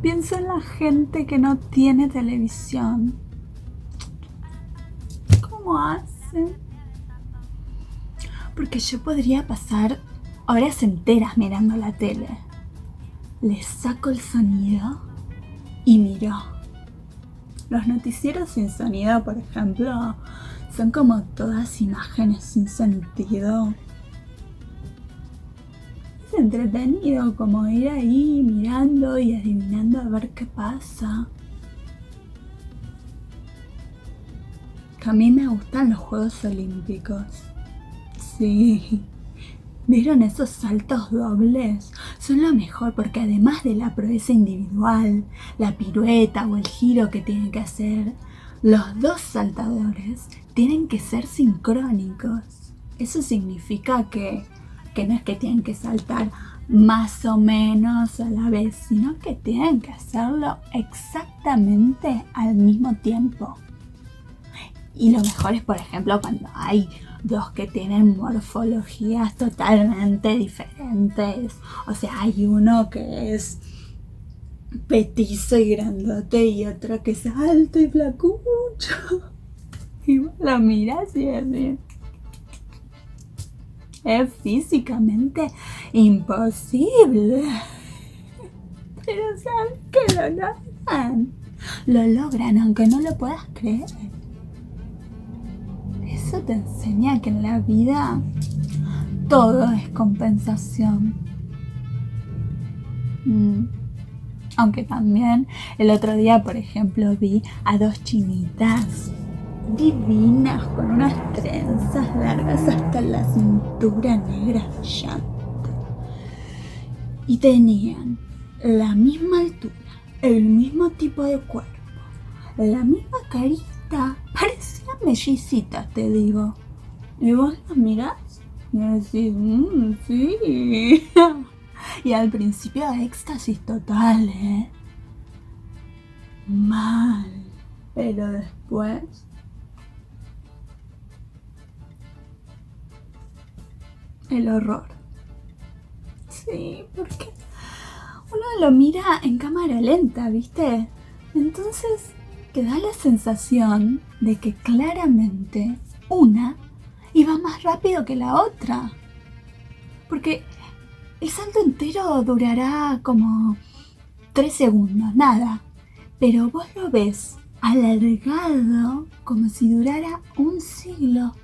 pienso en la gente que no tiene televisión. ¿Cómo hacen? Porque yo podría pasar horas enteras mirando la tele. Le saco el sonido y miro. Los noticieros sin sonido, por ejemplo, son como todas imágenes sin sentido. Es entretenido como ir ahí mirando y adivinando a ver qué pasa. A mí me gustan los Juegos Olímpicos. Sí. ¿Vieron esos saltos dobles? Son lo mejor porque además de la proeza individual, la pirueta o el giro que tienen que hacer, los dos saltadores tienen que ser sincrónicos. Eso significa que no es que tienen que saltar más o menos a la vez, sino que tienen que hacerlo exactamente al mismo tiempo. Y lo mejor es, por ejemplo, cuando hay dos que tienen morfologías totalmente diferentes. O sea, hay uno que es petizo y grandote y otro que es alto y flacucho. Y vos lo miras y así. Es físicamente imposible. Pero ¿sabes que lo logran? Lo logran aunque no lo puedas creer. Eso te enseña que en la vida todo es compensación. Aunque también el otro día, por ejemplo, vi a dos chinitas divinas con unas trenzas largas hasta la cintura, negra brillante. Y tenían la misma altura, el mismo tipo de cuerpo, la misma carita. Parecían mellicitas, te digo. Y vos las mirás y decís, sí. Y al principio éxtasis total, mal. Pero después el horror. Sí, porque uno lo mira en cámara lenta, ¿viste? Entonces te da la sensación de que claramente una iba más rápido que la otra. Porque el salto entero durará como 3 segundos, nada. Pero vos lo ves alargado como si durara un siglo.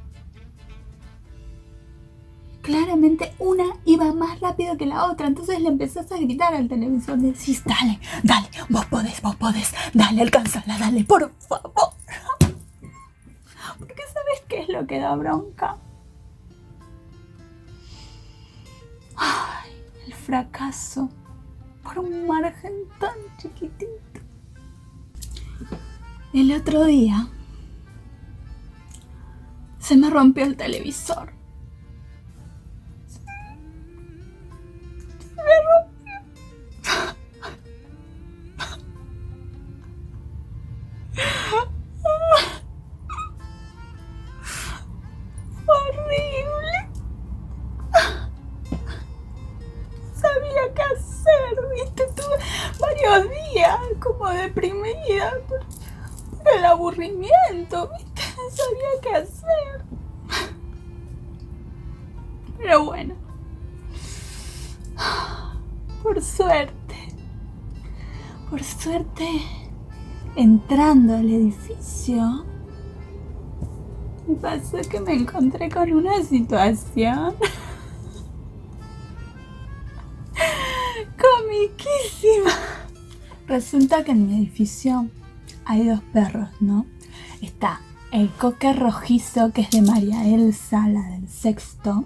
Claramente una iba más rápido que la otra, entonces le empezás a gritar al televisor, decís, dale, vos podés, dale, alcánzala, dale, por favor. Porque ¿sabes qué es lo que da bronca? Ay, el fracaso por un margen tan chiquitito. El otro día se me rompió el televisor. Horrible. Sabía qué hacer, ¿viste? Tuve varios días como deprimida por el aburrimiento, ¿viste? No sabía qué hacer. Pero bueno, por suerte, entrando al edificio, me pasó que me encontré con una situación comiquísima. Resulta que en mi edificio hay 2 perros, ¿no? Está el cocker rojizo, que es de María Elsa, la del sexto,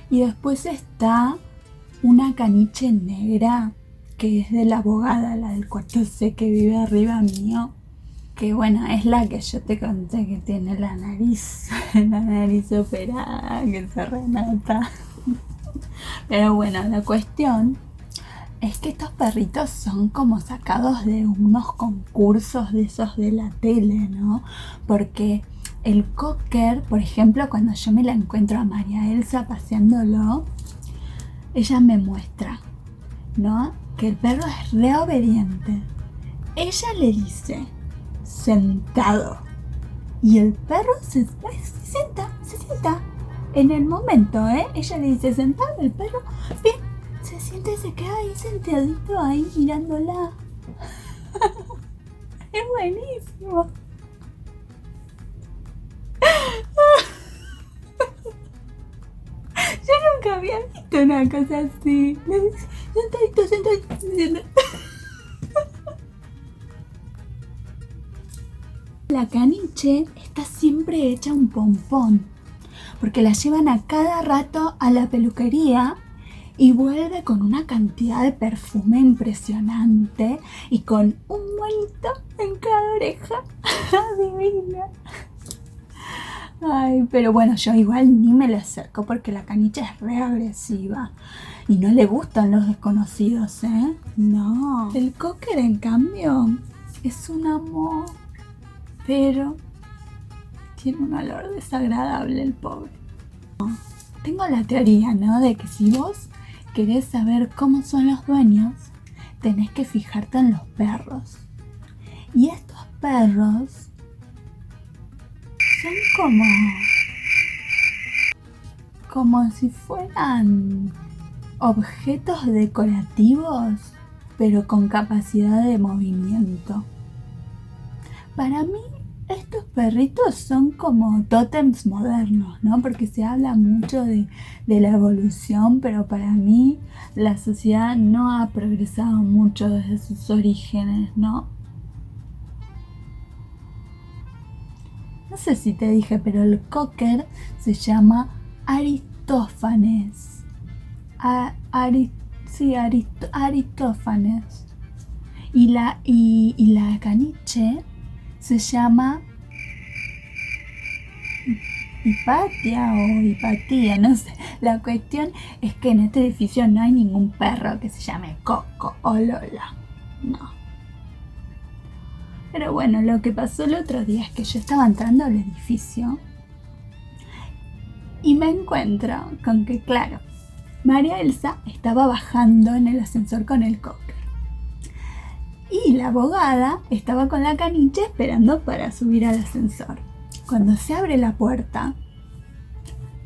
y después está una caniche negra, que es de la abogada, la del cuarto C, que vive arriba mío. Que bueno, es la que yo te conté que tiene la nariz operada, que se renota. Pero bueno, la cuestión es que estos perritos son como sacados de unos concursos de esos de la tele, ¿no? Porque el cocker, por ejemplo, cuando yo me la encuentro a María Elsa paseándolo, ella me muestra, ¿no? que el perro es re obediente. Ella le dice, sentado. Y el perro se sienta. En el momento, ella le dice sentado, el perro, bien, se siente y se queda ahí sentadito ahí mirándola. Es buenísimo. Yo nunca había visto una cosa así. Le dice, sentadito. La caniche está siempre hecha un pompón, porque la llevan a cada rato a la peluquería y vuelve con una cantidad de perfume impresionante y con un monito en cada oreja. Divina. Ay, pero bueno, yo igual ni me le acerco porque la caniche es re agresiva y no le gustan los desconocidos, ¿eh? No. El cocker, en cambio, es un amor, pero tiene un olor desagradable el pobre. Tengo la teoría, ¿no? De que si vos querés saber cómo son los dueños, tenés que fijarte en los perros. Y estos perros son como si fueran objetos decorativos, pero con capacidad de movimiento. Para mí, estos perritos son como tótems modernos, ¿no? Porque se habla mucho de la evolución, pero para mí la sociedad no ha progresado mucho desde sus orígenes, ¿no? No sé si te dije, pero el cocker se llama Aristófanes. Aristófanes. Y la caniche se llama Hipatia o Hipatía, no sé. La cuestión es que en este edificio no hay ningún perro que se llame Coco o Lola. No. Pero bueno, lo que pasó el otro día es que yo estaba entrando al edificio y me encuentro con que, claro, María Elsa estaba bajando en el ascensor con el cocker. Y la abogada estaba con la caniche esperando para subir al ascensor. Cuando se abre la puerta,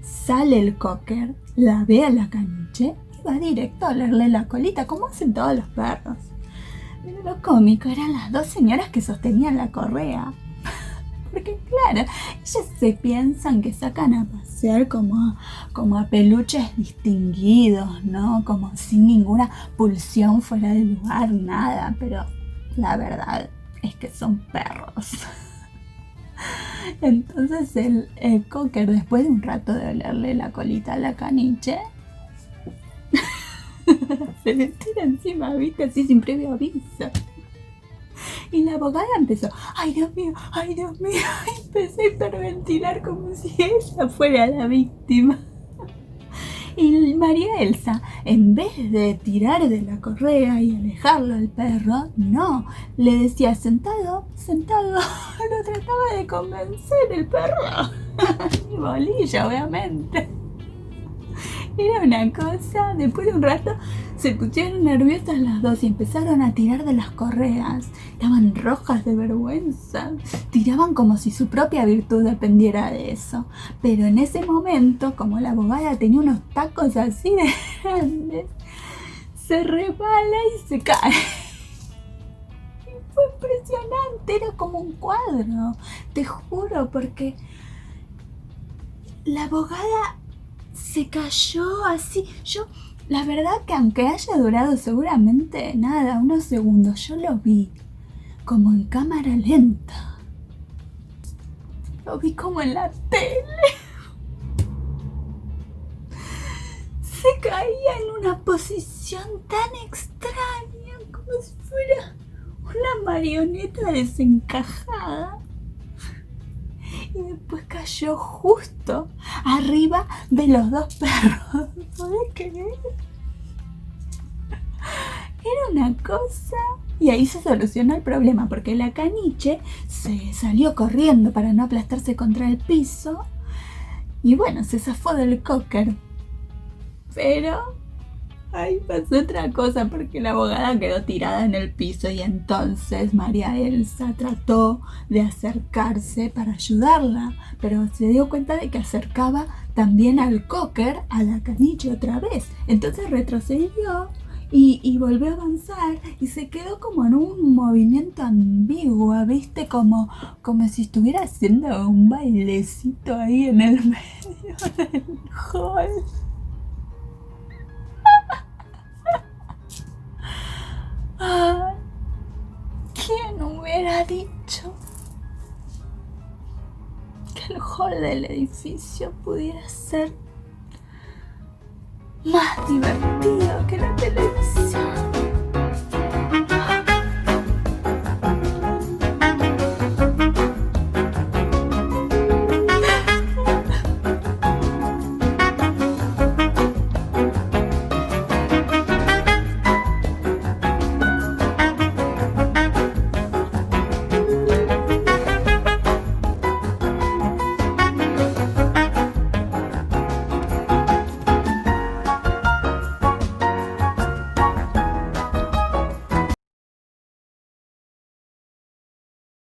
sale el cocker, la ve a la caniche y va directo a olerle la colita, como hacen todos los perros. Pero lo cómico eran las dos señoras que sostenían la correa. Porque claro, ellas se piensan que sacan a pasear como a peluches distinguidos, ¿no? Como sin ninguna pulsión fuera de lugar, nada. Pero la verdad es que son perros. Entonces el cocker, después de un rato de olerle la colita a la caniche, se le tira encima, ¿viste? Así sin previo aviso. Y la abogada empezó, ay Dios mío, y empezó a hiperventilar como si ella fuera la víctima. Y María Elsa, en vez de tirar de la correa y alejarlo al perro, no, le decía sentado, lo trataba de convencer el perro. Y bolilla, obviamente. Era una cosa, después de un rato se pusieron nerviosas las dos y empezaron a tirar de las correas. Estaban rojas de vergüenza, tiraban como si su propia virtud dependiera de eso. Pero en ese momento, como la abogada tenía unos tacos así de grandes, se resbala y se cae. Y fue impresionante, era como un cuadro, te juro, porque la abogada se cayó así. Yo, la verdad que aunque haya durado seguramente, nada, unos segundos, yo lo vi como en cámara lenta. Lo vi como en la tele. Se caía en una posición tan extraña, como si fuera una marioneta desencajada. Y después cayó justo arriba de los dos perros. ¿Podés creer? Era una cosa. Y ahí se solucionó el problema, porque la caniche se salió corriendo para no aplastarse contra el piso. Y bueno, se zafó del cocker. Pero Ay, pasó otra cosa porque la abogada quedó tirada en el piso y entonces María Elsa trató de acercarse para ayudarla, pero se dio cuenta de que acercaba también al cocker a la caniche otra vez. Entonces retrocedió y volvió a avanzar y se quedó como en un movimiento ambiguo, ¿viste? Como si estuviera haciendo un bailecito ahí en el medio del hall. Ay, ¿quién hubiera dicho que el hall del edificio pudiera ser más divertido que la televisión?